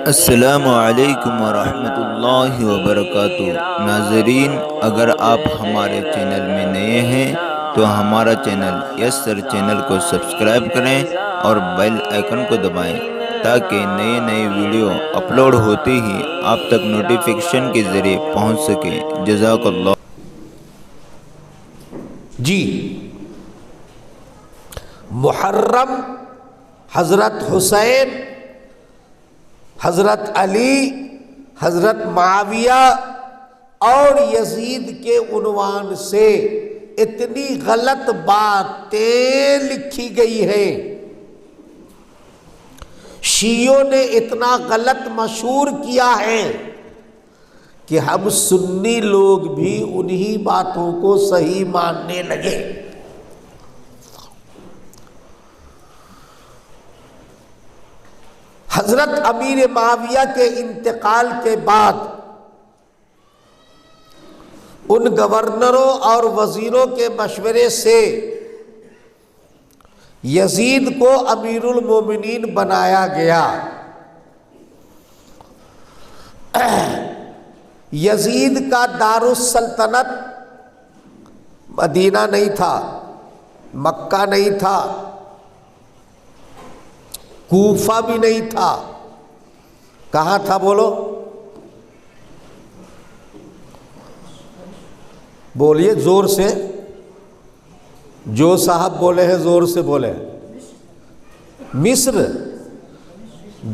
السلام علیکم ورحمۃ اللہ وبرکاتہ۔ ناظرین، اگر آپ ہمارے چینل میں نئے ہیں تو ہمارا چینل یس سر چینل کو سبسکرائب کریں اور بیل آئیکن کو دبائیں تاکہ نئے نئے ویڈیو اپلوڈ ہوتے ہی آپ تک نوٹیفیکیشن کے ذریعے پہنچ سکیں۔ جزاک اللہ۔ جی، محرم حضرت حسین، حضرت علی، حضرت معاویہ اور یزید کے عنوان سے اتنی غلط باتیں لکھی گئی ہیں، شیعوں نے اتنا غلط مشہور کیا ہے کہ ہم سنی لوگ بھی انہی باتوں کو صحیح ماننے لگے۔ حضرت امیر معاویہ کے انتقال کے بعد ان گورنروں اور وزیروں کے مشورے سے یزید کو امیر المومنین بنایا گیا۔ یزید کا دارالسلطنت مدینہ نہیں تھا، مکہ نہیں تھا، کوفہ بھی نہیں تھا، کہاں تھا بولو؟ بولیے زور سے، جو صاحب بولے ہیں زور سے بولے۔ مصر،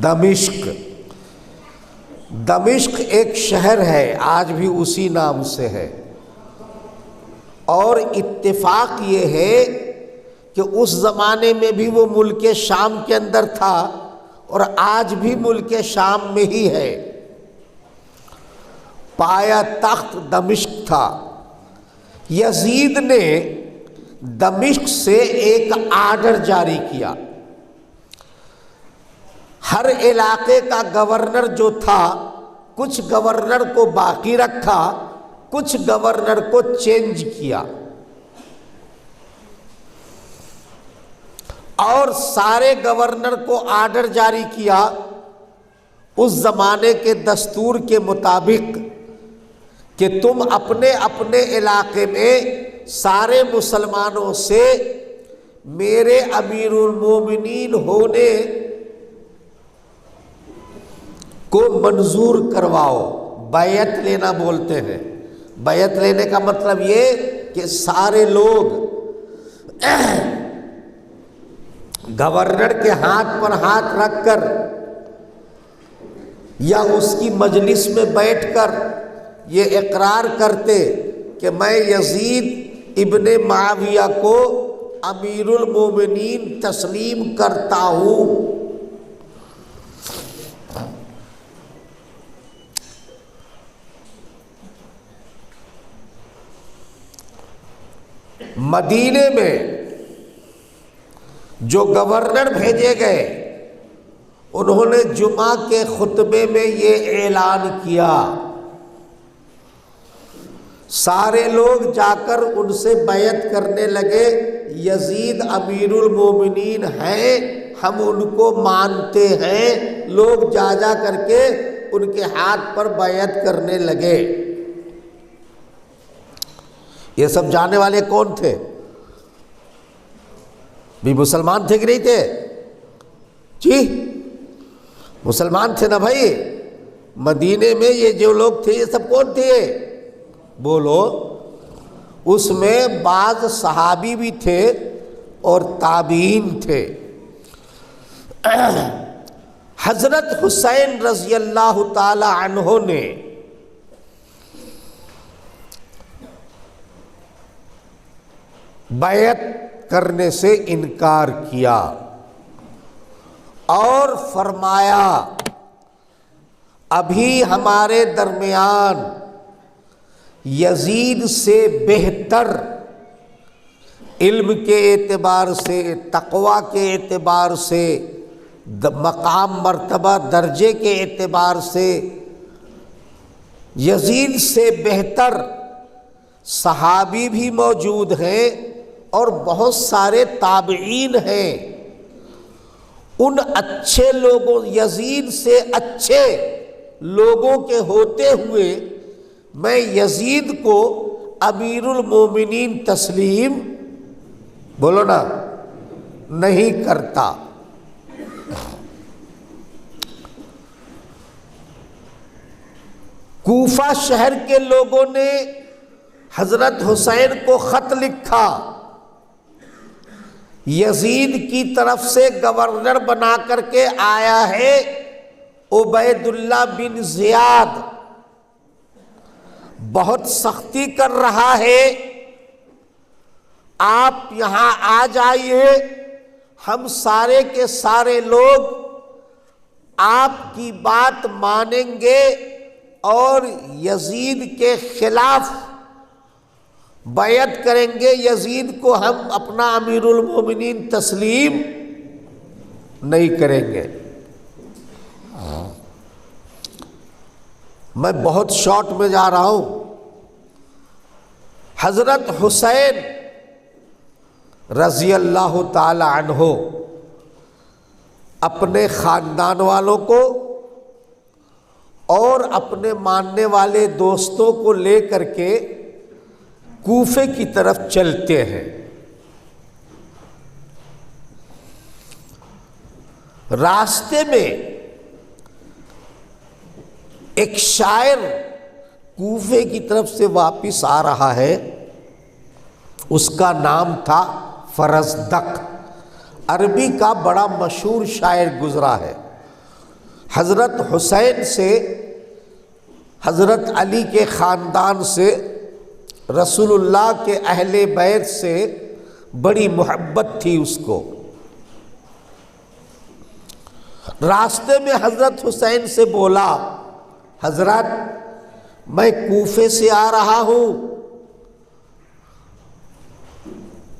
دمشق۔ دمشق ایک شہر ہے، آج بھی اسی نام سے ہے، اور اتفاق یہ ہے کہ اس زمانے میں بھی وہ ملک شام کے اندر تھا اور آج بھی ملک شام میں ہی ہے۔ پایا تخت دمشق تھا۔ یزید نے دمشق سے ایک آرڈر جاری کیا، ہر علاقے کا گورنر جو تھا کچھ گورنر کو باقی رکھا، کچھ گورنر کو چینج کیا، اور سارے گورنر کو آرڈر جاری کیا اس زمانے کے دستور کے مطابق کہ تم اپنے اپنے علاقے میں سارے مسلمانوں سے میرے امیر المومنین ہونے کو منظور کرواؤ۔ بیعت لینا بولتے ہیں۔ بیعت لینے کا مطلب یہ کہ سارے لوگ گورنر کے ہاتھ پر ہاتھ رکھ کر یا اس کی مجلس میں بیٹھ کر یہ اقرار کرتے کہ میں یزید ابن معاویہ کو امیر المومنین تسلیم کرتا ہوں۔ مدینے میں جو گورنر بھیجے گئے انہوں نے جمعہ کے خطبے میں یہ اعلان کیا، سارے لوگ جا کر ان سے بیعت کرنے لگے، یزید امیر المومنین ہیں، ہم ان کو مانتے ہیں۔ لوگ جا جا کر کے ان کے ہاتھ پر بیعت کرنے لگے۔ یہ سب جانے والے کون تھے؟ بھی مسلمان تھے کہ نہیں تھے؟ جی مسلمان تھے نا بھائی۔ مدینے میں یہ جو لوگ تھے یہ سب کون تھے بولو؟ اس میں بعض صحابی بھی تھے اور تابعین تھے۔ حضرت حسین رضی اللہ تعالی عنہ نے بیعت کرنے سے انکار کیا اور فرمایا ابھی ہمارے درمیان یزید سے بہتر علم کے اعتبار سے، تقوی کے اعتبار سے، مقام مرتبہ درجے کے اعتبار سے یزید سے بہتر صحابی بھی موجود ہیں اور بہت سارے تابعین ہیں، ان اچھے لوگوں، یزید سے اچھے لوگوں کے ہوتے ہوئے میں یزید کو امیر المومنین تسلیم، بولو نا، نہیں کرتا۔ کوفہ شہر کے لوگوں نے حضرت حسین کو خط لکھا، یزید کی طرف سے گورنر بنا کر کے آیا ہے عبید اللہ بن زیاد، بہت سختی کر رہا ہے، آپ یہاں آ جائیے، ہم سارے کے سارے لوگ آپ کی بات مانیں گے اور یزید کے خلاف بیعت کریں گے، یزید کو ہم اپنا امیر المومنین تسلیم نہیں کریں گے۔ میں بہت شارٹ میں جا رہا ہوں۔ حضرت حسین رضی اللہ تعالی عنہ اپنے خاندان والوں کو اور اپنے ماننے والے دوستوں کو لے کر کے کوفے کی طرف چلتے ہیں۔ راستے میں ایک شاعر کوفے کی طرف سے واپس آ رہا ہے، اس کا نام تھا فرزدق، عربی کا بڑا مشہور شاعر گزرا ہے۔ حضرت حسین سے، حضرت علی کے خاندان سے، رسول اللہ کے اہل بیت سے بڑی محبت تھی اس کو۔ راستے میں حضرت حسین سے بولا، حضرت میں کوفے سے آ رہا ہوں،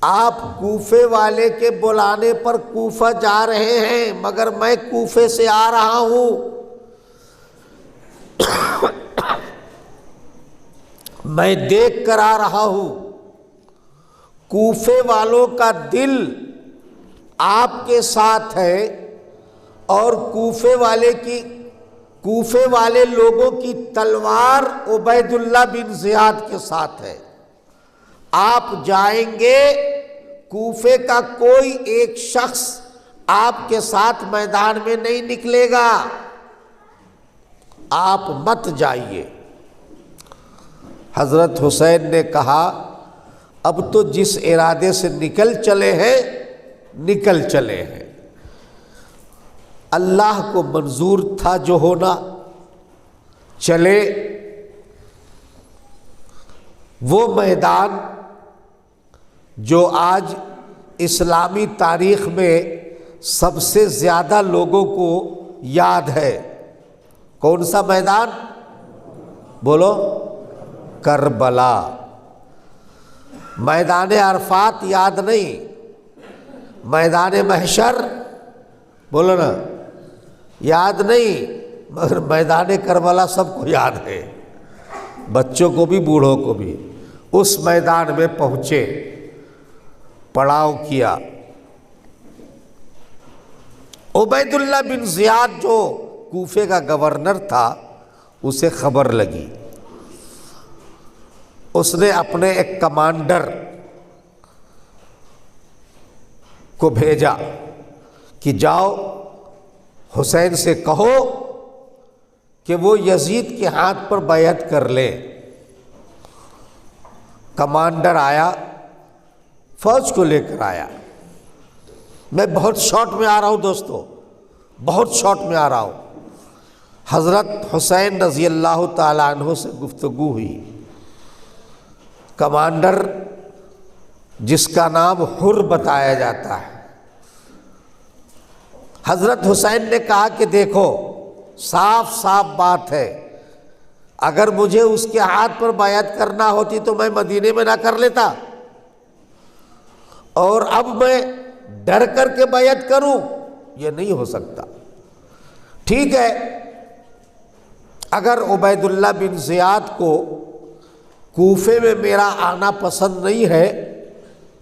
آپ کوفے والے کے بلانے پر کوفہ جا رہے ہیں، مگر میں کوفے سے آ رہا ہوں، میں دیکھ کر آ رہا ہوں، کوفے والوں کا دل آپ کے ساتھ ہے اور کوفے والے لوگوں کی تلوار عبید اللہ بن زیاد کے ساتھ ہے۔ آپ جائیں گے، کوفے کا کوئی ایک شخص آپ کے ساتھ میدان میں نہیں نکلے گا، آپ مت جائیے۔ حضرت حسین نے کہا، اب تو جس ارادے سے نکل چلے ہیں، اللہ کو منظور تھا جو ہونا، چلے۔ وہ میدان جو آج اسلامی تاریخ میں سب سے زیادہ لوگوں کو یاد ہے، کون سا میدان؟ بولو، کربلا۔ میدان عرفات یاد نہیں، میدان محشر بولو نا یاد نہیں، مگر میدان کربلا سب کو یاد ہے، بچوں کو بھی بوڑھوں کو بھی۔ اس میدان میں پہنچے، پڑاؤ کیا۔ عبید اللہ بن زیاد جو کوفے کا گورنر تھا، اسے خبر لگی، اس نے اپنے ایک کمانڈر کو بھیجا کہ جاؤ حسین سے کہو کہ وہ یزید کے ہاتھ پر بیعت کر لے۔ کمانڈر آیا، فوج کو لے کر آیا۔ میں بہت شارٹ میں آ رہا ہوں دوستو، بہت شارٹ میں آ رہا ہوں۔ حضرت حسین رضی اللہ تعالی عنہ سے گفتگو ہوئی۔ کمانڈر جس کا نام حر بتایا جاتا ہے، حضرت حسین نے کہا کہ دیکھو صاف صاف بات ہے، اگر مجھے اس کے ہاتھ پر بیعت کرنا ہوتی تو میں مدینے میں نہ کر لیتا، اور اب میں ڈر کر کے بیعت کروں، یہ نہیں ہو سکتا۔ ٹھیک ہے، اگر عبید اللہ بن زیاد کو کوفے میں میرا آنا پسند نہیں ہے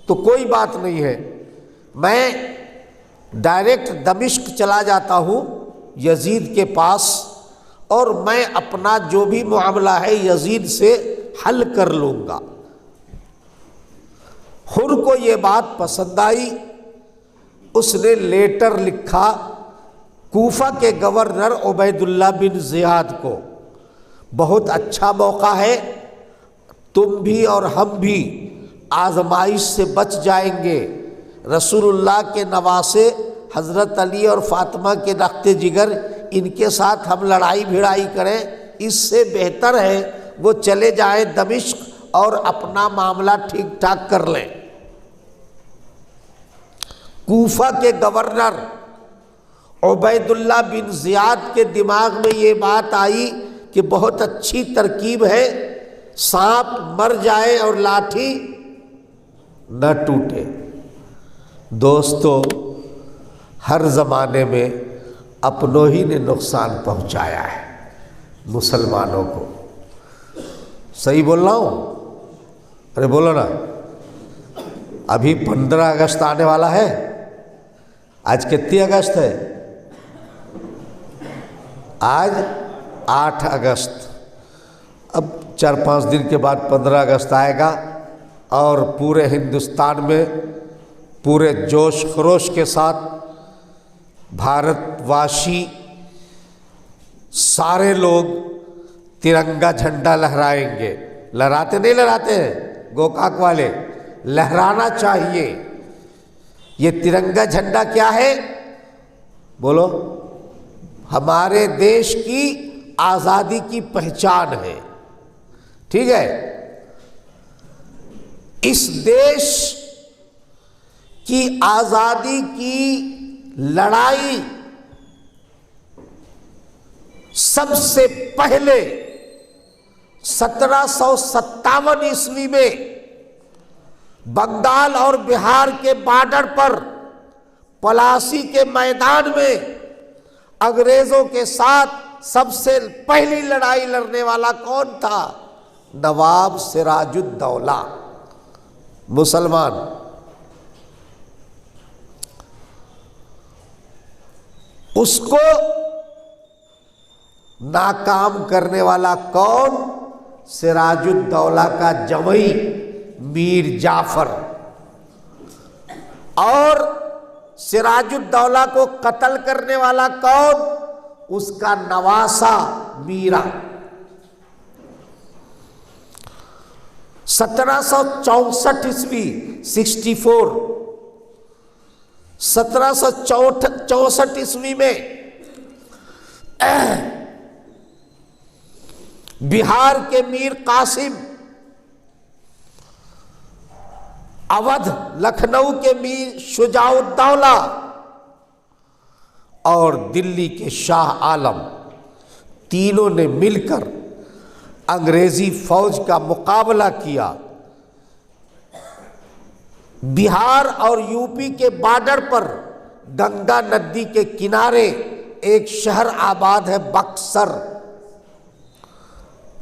تو کوئی بات نہیں ہے، میں ڈائریکٹ دمشق چلا جاتا ہوں یزید کے پاس، اور میں اپنا جو بھی معاملہ ہے یزید سے حل کر لوں گا۔ خور کو یہ بات پسند آئی، اس نے لیٹر لکھا کوفہ کے گورنر عبید اللہ بن زیاد کو، بہت اچھا موقع ہے، تم بھی اور ہم بھی آزمائش سے بچ جائیں گے، رسول اللہ کے نواسے حضرت علی اور فاطمہ کے رخت جگر، ان کے ساتھ ہم لڑائی بھڑائی کریں، اس سے بہتر ہے وہ چلے جائیں دمشق اور اپنا معاملہ ٹھیک ٹھاک کر لیں۔ کوفہ کے گورنر عبید اللہ بن زیاد کے دماغ میں یہ بات آئی کہ بہت اچھی ترکیب ہے، سانپ مر جائے اور لاٹھی نہ ٹوٹے۔ دوستو، ہر زمانے میں اپنوں ہی نے نقصان پہنچایا ہے مسلمانوں کو۔ صحیح بول رہا ہوں؟ ارے بولو نا۔ ابھی 15 اگست آنے والا ہے، آج کتنی اگست ہے؟ آج 8 اگست۔ اب 4-5 دن کے بعد 15 اگست آئے گا، اور پورے ہندوستان میں پورے جوش خروش کے ساتھ بھارت واشی سارے لوگ ترنگا جھنڈا لہرائیں گے۔ لہراتے نہیں لہراتے ہیں گوکاک والے؟ لہرانا چاہیے۔ یہ ترنگا جھنڈا کیا ہے؟ بولو۔ ہمارے دیش کی آزادی کی پہچان ہے، ٹھیک ہے؟ اس دیش کی آزادی کی لڑائی سب سے پہلے 1757 عیسوی میں بنگال اور بہار کے بارڈر پر پلاسی کے میدان میں انگریزوں کے ساتھ سب سے پہلی لڑائی لڑنے والا کون تھا؟ نواب سراج الدولہ، مسلمان۔ اس کو ناکام کرنے والا کون؟ سراج الدولہ کا جمعی میر جعفر، اور سراج الدولہ کو قتل کرنے والا کون؟ اس کا نواسا میرا۔ 1764 عیسوی 1764 عیسوی میں بہار کے میر قاسم، اودھ لکھنؤ کے میر شجاع الدولہ، اور دلی کے شاہ عالم، تینوں نے مل کر انگریزی فوج کا مقابلہ کیا۔ بہار اور یو پی کے بارڈر پر گنگا ندی کے کنارے ایک شہر آباد ہے بکسر،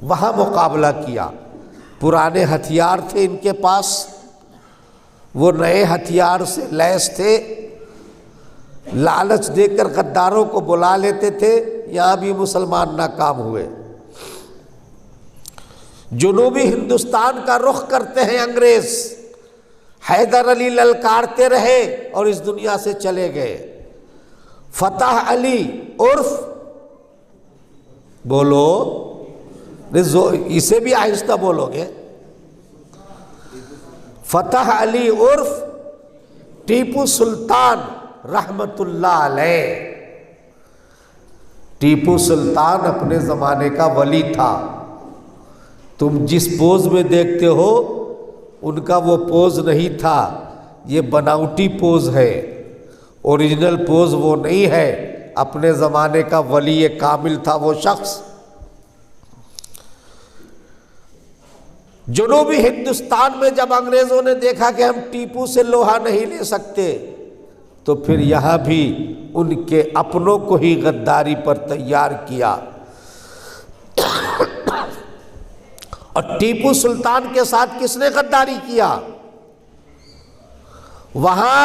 وہاں مقابلہ کیا۔ پرانے ہتھیار تھے ان کے پاس، وہ نئے ہتھیار سے لیس تھے، لالچ دے کر غداروں کو بلا لیتے تھے، یہاں بھی مسلمان ناکام ہوئے۔ جنوبی ہندوستان کا رخ کرتے ہیں انگریز، حیدر علی للکارتے رہے اور اس دنیا سے چلے گئے۔ فتح علی عرف، بولو، اسے بھی آہستہ بولو گے، فتح علی عرف ٹیپو سلطان رحمت اللہ علیہ۔ ٹیپو سلطان اپنے زمانے کا ولی تھا، تم جس پوز میں دیکھتے ہو ان کا وہ پوز نہیں تھا، یہ بناوٹی پوز ہے، اوریجنل پوز وہ نہیں ہے۔ اپنے زمانے کا ولی کامل تھا وہ شخص۔ جنوبی ہندوستان میں جب انگریزوں نے دیکھا کہ ہم ٹیپو سے لوہا نہیں لے سکتے، تو پھر یہاں بھی ان کے اپنوں کو ہی غداری پر تیار کیا، اور ٹیپو سلطان کے ساتھ کس نے غداری کیا؟ وہاں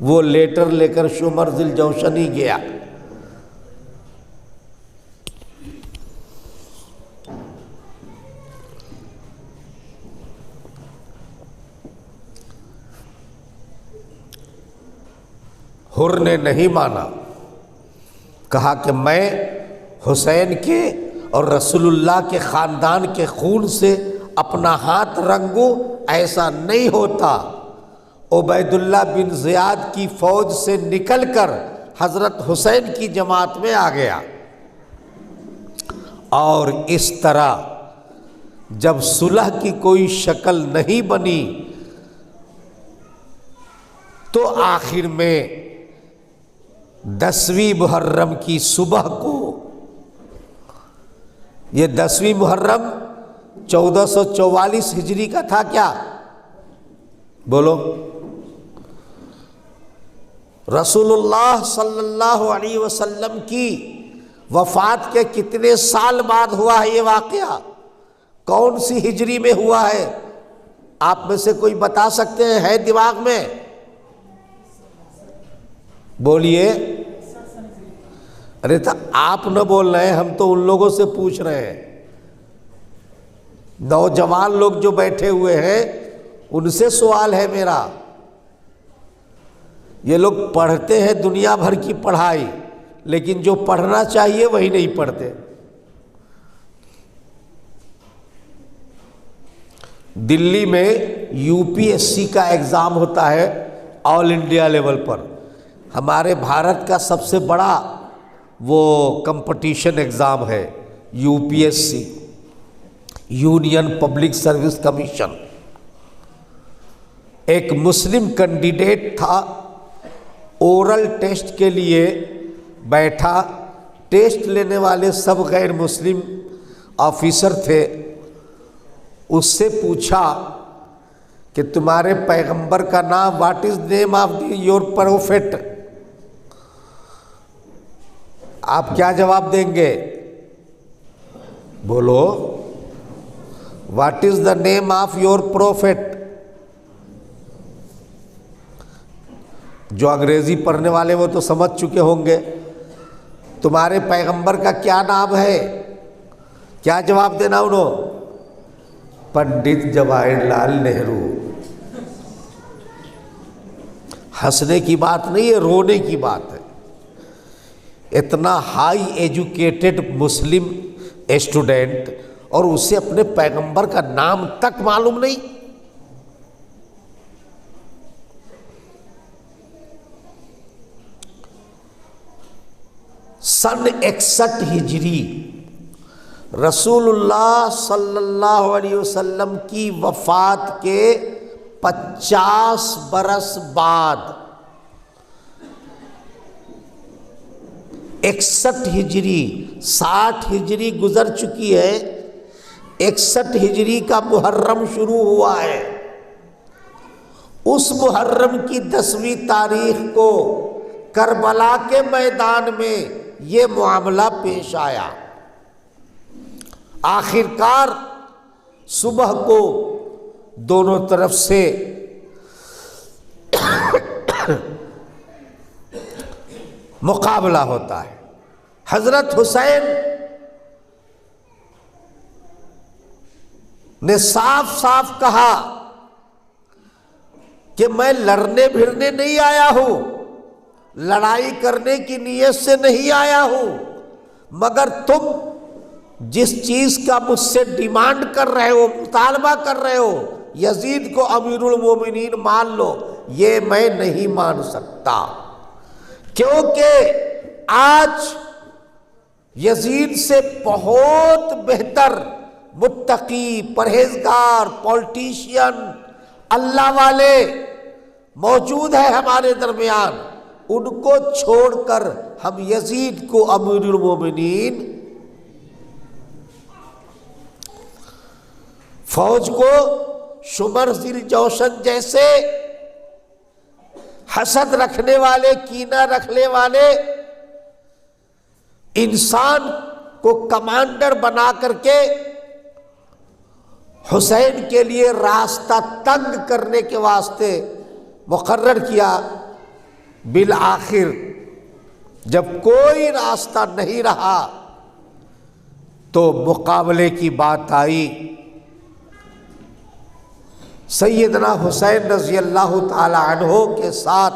وہ لیٹر لے کر شمر ذی الجوشنی گیا۔ حر نے نہیں مانا، کہا کہ میں حسین کے اور رسول اللہ کے خاندان کے خون سے اپنا ہاتھ رنگوں، ایسا نہیں ہوتا۔ عبید اللہ بن زیاد کی فوج سے نکل کر حضرت حسین کی جماعت میں آ گیا، اور اس طرح جب صلح کی کوئی شکل نہیں بنی تو آخر میں 10ویں محرم کی صبح کو، یہ 10ویں محرم 1444 ہجری کا تھا کیا؟ بولو۔ رسول اللہ صلی اللہ علیہ وسلم کی وفات کے کتنے سال بعد ہوا ہے یہ واقعہ؟ کون سی ہجری میں ہوا ہے؟ آپ میں سے کوئی بتا سکتے ہیں؟ ہے دماغ میں؟ بولیے۔ ارے تو آپ نہ بول رہے ہیں، ہم تو ان لوگوں سے پوچھ رہے ہیں، نوجوان لوگ جو بیٹھے ہوئے ہیں ان سے سوال ہے میرا۔ یہ لوگ پڑھتے ہیں دنیا بھر کی پڑھائی، لیکن جو پڑھنا چاہیے وہی نہیں پڑھتے۔ دلی میں UPSC کا ایگزام ہوتا ہے آل انڈیا لیول پر، ہمارے بھارت کا سب سے بڑا وہ کمپٹیشن ایگزام ہے UPSC، union public service commission. ایک مسلم کینڈیڈیٹ تھا، اورل ٹیسٹ کے لیے بیٹھا، ٹیسٹ لینے والے سب غیر مسلم آفیسر تھے۔ اس سے پوچھا کہ تمہارے پیغمبر کا نام، what is name of your prophet? آپ کیا جواب دیں گے؟ بولو، what is the name of your prophet? جو انگریزی پڑھنے والے وہ تو سمجھ چکے ہوں گے۔ تمہارے پیغمبر کا کیا نام ہے؟ کیا جواب دینا انہوں؟ پنڈت جواہر لال نہرو۔ ہنسنے کی بات نہیں ہے، رونے کی بات ہے۔ اتنا ہائی ایجوکیٹڈ مسلم اسٹوڈنٹ اور اسے اپنے پیغمبر کا نام تک معلوم نہیں۔ سن 61 ہجری رسول اللہ صلی اللہ علیہ وسلم کی وفات کے 50 برس بعد 61 ہجری، 60 ہجری گزر چکی ہے، 61 ہجری کا محرم شروع ہوا ہے۔ اس محرم کی 10ویں تاریخ کو کربلا کے میدان میں یہ معاملہ پیش آیا۔ آخر کار صبح کو دونوں طرف سے مقابلہ ہوتا ہے۔ حضرت حسین نے صاف صاف کہا کہ میں لڑنے بھرنے نہیں آیا ہوں، لڑائی کرنے کی نیت سے نہیں آیا ہوں، مگر تم جس چیز کا مجھ سے ڈیمانڈ کر رہے ہو، مطالبہ کر رہے ہو، یزید کو امیر المومنین مان لو، یہ میں نہیں مان سکتا، کیونکہ آج یزید سے بہت بہتر متقی، پرہیزگار، پولیٹیشین، اللہ والے موجود ہیں ہمارے درمیان۔ ان کو چھوڑ کر ہم یزید کو امیر المومنین، فوج کو شمر ذی الجوشن جیسے حسد رکھنے والے، کینہ رکھنے والے انسان کو کمانڈر بنا کر کے حسین کے لیے راستہ تنگ کرنے کے واسطے مقرر کیا، بالآخر جب کوئی راستہ نہیں رہا تو مقابلے کی بات آئی۔ سیدنا حسین رضی اللہ تعالی عنہ کے ساتھ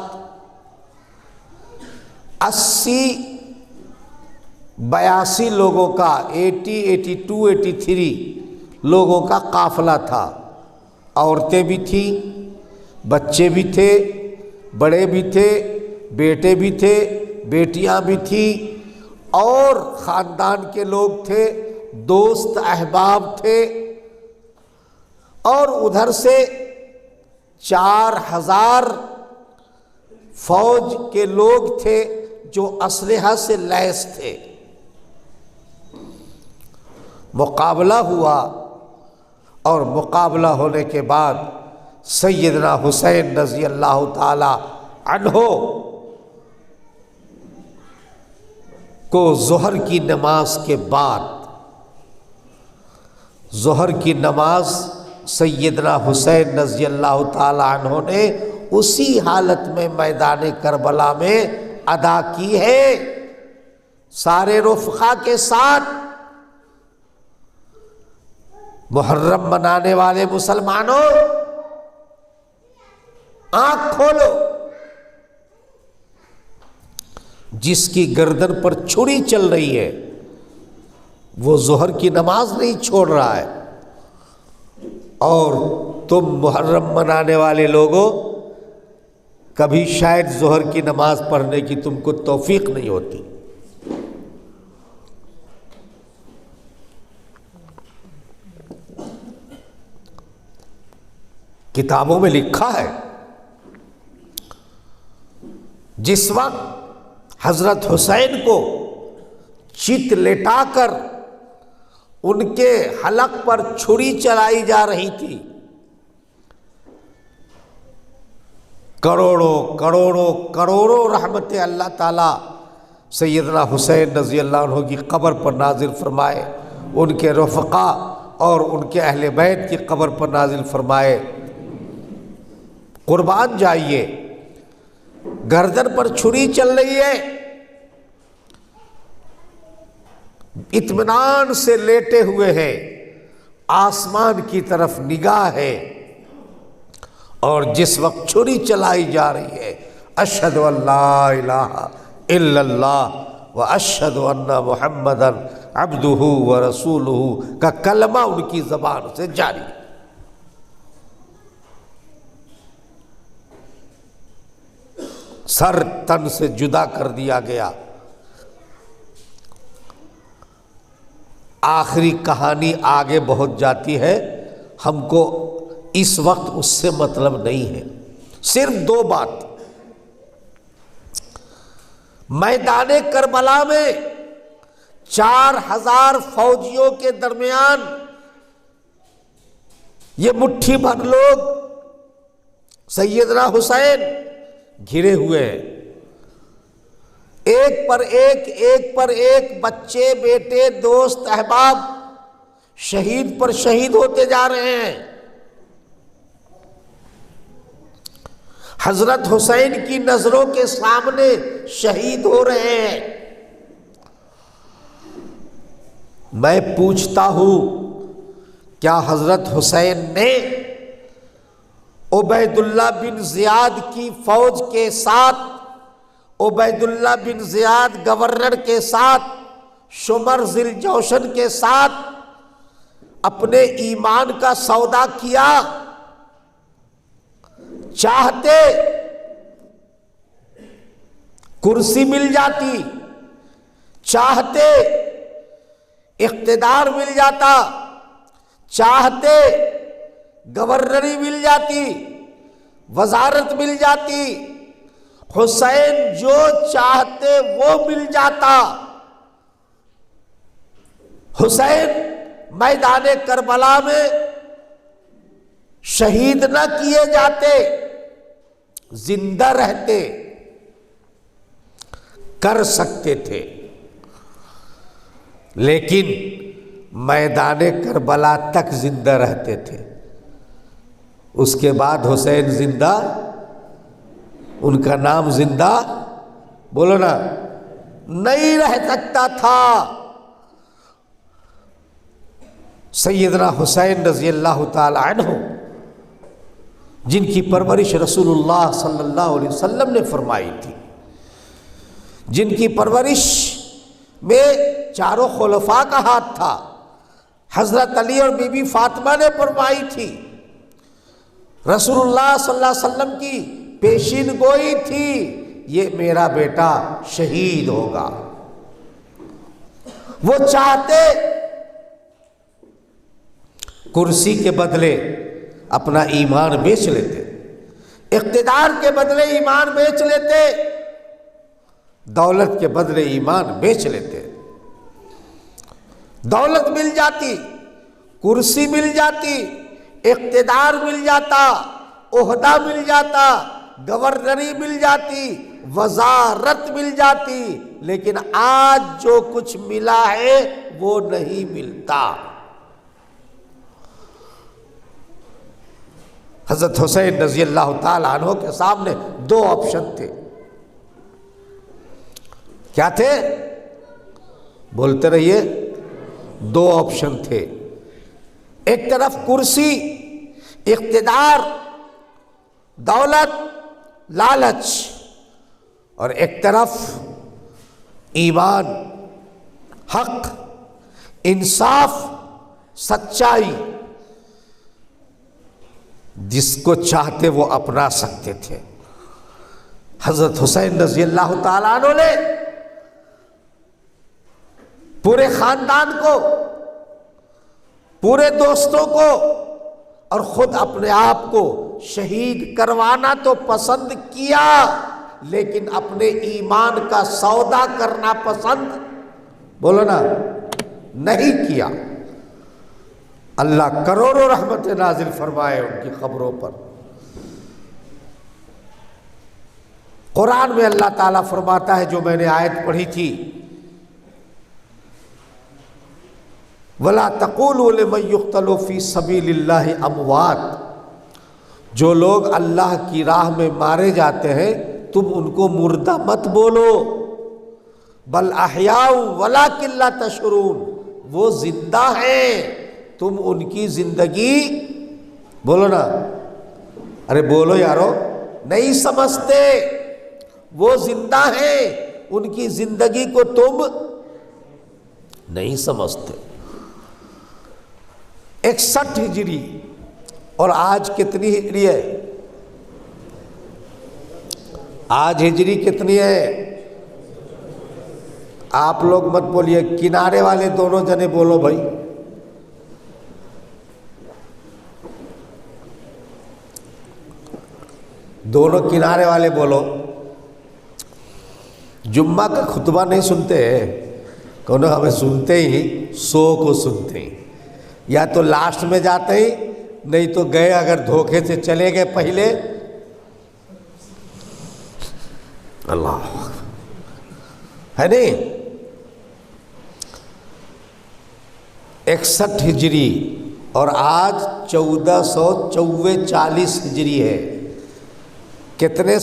82 لوگوں کا 82 لوگوں کا قافلہ تھا۔ عورتیں بھی تھیں، بچے بھی تھے، بڑے بھی تھے، بیٹے بھی تھے، بیٹیاں بھی تھیں، اور خاندان کے لوگ تھے، دوست احباب تھے، اور ادھر سے 4000 فوج کے لوگ تھے جو اسلحہ سے لیس تھے۔ مقابلہ ہوا، اور مقابلہ ہونے کے بعد سیدنا حسین رضی اللہ تعالی عنہ کو ظہر کی نماز کے بعد، ظہر کی نماز سیدنا حسین رضی اللہ تعالی عنہ نے اسی حالت میں میدان کربلا میں ادا کی ہے، سارے رفقا کے ساتھ۔ محرم منانے والے مسلمانوں، آنکھ کھولو، جس کی گردن پر چھری چل رہی ہے وہ ظہر کی نماز نہیں چھوڑ رہا ہے، اور تم محرم منانے والے لوگوں کبھی شاید ظہر کی نماز پڑھنے کی تم کو توفیق نہیں ہوتی۔ کتابوں میں لکھا ہے جس وقت حضرت حسین کو چت لٹا کر ان کے حلق پر چھری چلائی جا رہی تھی، کروڑوں کروڑوں کروڑوں رحمت اللہ تعالی سیدنا حسین رضی اللہ عنہ کی قبر پر نازل فرمائے، ان کے رفقا اور ان کے اہل بیت کی قبر پر نازل فرمائے۔ قربان جائیے، گردن پر چھری چل رہی ہے، اطمینان سے لیٹے ہوئے ہیں، آسمان کی طرف نگاہ ہے، اور جس وقت چھری چلائی جا رہی ہے، اشہد ان لا الہ الا اللہ واشہد ان محمدا عبدہ ورسولہ کا کلمہ ان کی زبان سے جاری ہے۔ سر تن سے جدا کر دیا گیا۔ آخری کہانی آگے بہت جاتی ہے، ہم کو اس وقت اس سے مطلب نہیں ہے، صرف 2 بات۔ میدان کربلا میں 4000 فوجیوں کے درمیان یہ مٹھی بھر لوگ سیدنا حسین گھرے ہوئے ہیں، ایک پر ایک بچے، بیٹے، دوست، احباب شہید پر شہید ہوتے جا رہے ہیں۔ حضرت حسین کی نظروں کے سامنے شہید ہو رہے ہیں۔ میں پوچھتا ہوں، کیا حضرت حسین نے عبید اللہ بن زیاد کی فوج کے ساتھ، عبید اللہ بن زیاد گورنر کے ساتھ، شمر ذی الجوشن کے ساتھ اپنے ایمان کا سودا کیا؟ چاہتے کرسی مل جاتی، چاہتے اقتدار مل جاتا، چاہتے گورنری مل جاتی، وزارت مل جاتی، حسین جو چاہتے وہ مل جاتا۔ حسین میدان کربلا میں شہید نہ کیے جاتے، زندہ رہتے، کر سکتے تھے، لیکن میدان کربلا تک زندہ رہتے تھے۔ اس کے بعد حسین زندہ ان کا نام زندہ بولو نا نہیں رہ سکتا تھا۔ سیدنا حسین رضی اللہ تعالی عنہ جن کی پرورش رسول اللہ صلی اللہ علیہ وسلم نے فرمائی تھی، جن کی پرورش میں چاروں خلفاء کا ہاتھ تھا، حضرت علی اور بی بی فاطمہ نے فرمائی تھی، رسول اللہ صلی اللہ علیہ وسلم کی پیشین گوئی تھی، یہ میرا بیٹا شہید ہوگا۔ وہ چاہتے کرسی کے بدلے اپنا ایمان بیچ لیتے، اقتدار کے بدلے ایمان بیچ لیتے، دولت کے بدلے ایمان بیچ لیتے۔ دولت مل جاتی، کرسی مل جاتی، اقتدار مل جاتا، عہدہ مل جاتا، گورنری مل جاتی، وزارت مل جاتی، لیکن آج جو کچھ ملا ہے وہ نہیں ملتا۔ حضرت حسین رضی اللہ تعالی عنہ کے سامنے دو آپشن تھے۔ کیا تھے؟ بولتے رہیے، دو آپشن تھے۔ ایک طرف کرسی، اقتدار، دولت، لالچ، اور ایک طرف ایمان، حق، انصاف، سچائی، جس کو چاہتے وہ اپنا سکتے تھے۔ حضرت حسین رضی اللہ تعالیٰ عنہ نے پورے خاندان کو، پورے دوستوں کو اور خود اپنے آپ کو شہید کروانا تو پسند کیا، لیکن اپنے ایمان کا سودا کرنا پسند بولو نا نہیں کیا۔ اللہ کروڑوں رحمت نازل فرمائے ان کی خبروں پر۔ قرآن میں اللہ تعالیٰ فرماتا ہے، جو میں نے آیت پڑھی تھی، وَلَا تَقُولُوا لِمَنْ يُقْتَلُ فِي سَبِيلِ اللَّهِ أَمْوَاتٌ، جو لوگ اللہ کی راہ میں مارے جاتے ہیں تم ان کو مردہ مت بولو، بل احیاء وَلَكِنْ لَا تَشْعُرُونَ، وہ زندہ ہیں، تم ان کی زندگی بولو نا، ارے بولو یارو، نہیں سمجھتے، وہ زندہ ہیں، ان کی زندگی کو تم نہیں سمجھتے۔ 61 ہجری اور آج کتنی ہجری ہے؟ آج ہجری کتنی ہے؟ آپ لوگ مت بولیے، کنارے والے دونوں جنے بولو بھائی۔ دونوں کنارے والے بولو۔ جمعہ کا خطبہ نہیں سنتے، کہو ہمیں سنتے ہی 100 کو سنتے ہی، یا تو لاسٹ میں جاتے ہی، نہیں تو گئے اگر دھوکے سے چلے گئے پہلے، اللہ ہے نہیں۔ 61 ہجری اور آج 1444 ہجری ہے، کتنے